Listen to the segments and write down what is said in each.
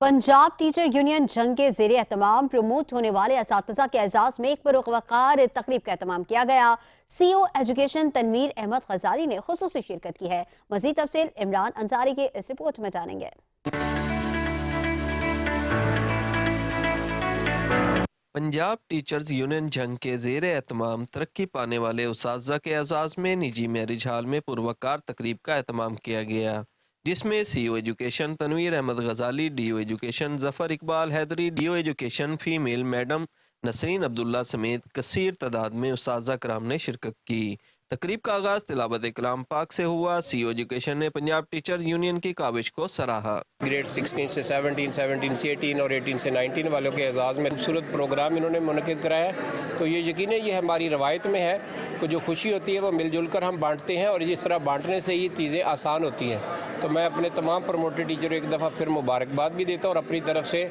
Punjab teacher union जंग के ज़ेरे एहतमाम प्रमोट होने वाले असातिज़ा के एजाज में एक पुरवकार तकरीब का एहतमाम किया गया। CEO एजुकेशन तनवीर अहमद गजाली ने खुसूसी शिरकत की है। मज़ीद तफसील इमरान अंसारी के इस रिपोर्ट में जानेंगे। पंजाब टीचर्स यूनियन जंग के ज़ेर एहतमाम तरक्की पाने वाले उस्ताज़ा के एजाज़ में निजी मैरिज हाल में पुरवकार तकरीब का एहतमाम किया गया, जिसमें CEO education Tanveer Ahmed Ghazali, DO education Zafar Iqbal Haidri, DO education female madam Nasreen Abdullah समेत कसीर तादाद में उस्ताज़ा कराम ने शिरकत की। तकरीब का आगाज़ तिलावत कलाम पाक से हुआ। CEO एजुकेशन ने पंजाब टीचर यूनियन की काविश को सराहा। ग्रेड 16 से 17, 17 से 18 और 18 से 19 वालों के एजाज़ में खूबसूरत प्रोग्राम इन्होंने मुनक़िद कराया। तो ये यकीन है, ये हमारी रवायत में है कि जो खुशी होती है वो मिलजुल कर हम बांटते हैं, और इस तरह बांटने से ही चीज़ें आसान होती हैं। तो मैं अपने तमाम प्रमोटेड टीचरों एक दफ़ा फिर मुबारकबाद भी देता हूँ और अपनी तरफ से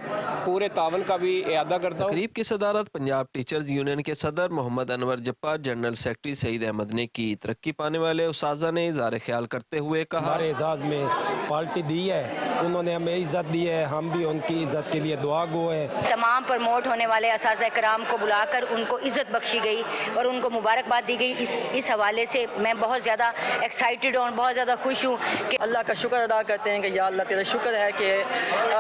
पूरे तावन का भी इआदा करता हूँ। तकरीब की सदारत पंजाब टीचर्स यूनियन के सदर मोहम्मद अनवर जब्बार, जनरल सेक्रेटरी सईद अहमद ने की। तरक्की पाने वाले उस्ताज़ा ने इज़हार ख्याल करते हुए कहा, हमारे एजाज़ में पार्टी दी है, उन्होंने हमें इज़्ज़त दी है, हम भी उनकी इज़्ज़त के लिए दुआ गो है। तमाम प्रमोट होने वाले असातिज़ा कराम को बुलाकर उनको इज़्ज़त बख्शी गई और उनको मुबारकबाद दी गई। इस हवाले से मैं बहुत ज़्यादा एक्साइटेड और बहुत ज़्यादा खुश हूँ कि अल्लाह का शुक्र अदा करते हैं कि या अल्लाह तेरा शुक्र है कि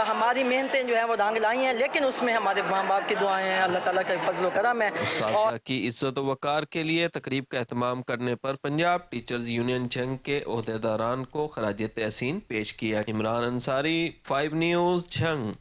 हमारी मेहनतें जो हैं वो रंग लाई हैं, लेकिन उसमें हमारे माँ बाप की दुआएं हैं, अल्लाह ताला का फजल करम है। उस्ताज़ा की इज़्ज़त व वक़ार के लिए तकरीब का एहतमाम करने पर पंजाब टीचर्स यूनियन जंग के ओहदेदारान को खराज तहसीन पेश किया। इमरान अंसारी, 5 न्यूज़, जंग।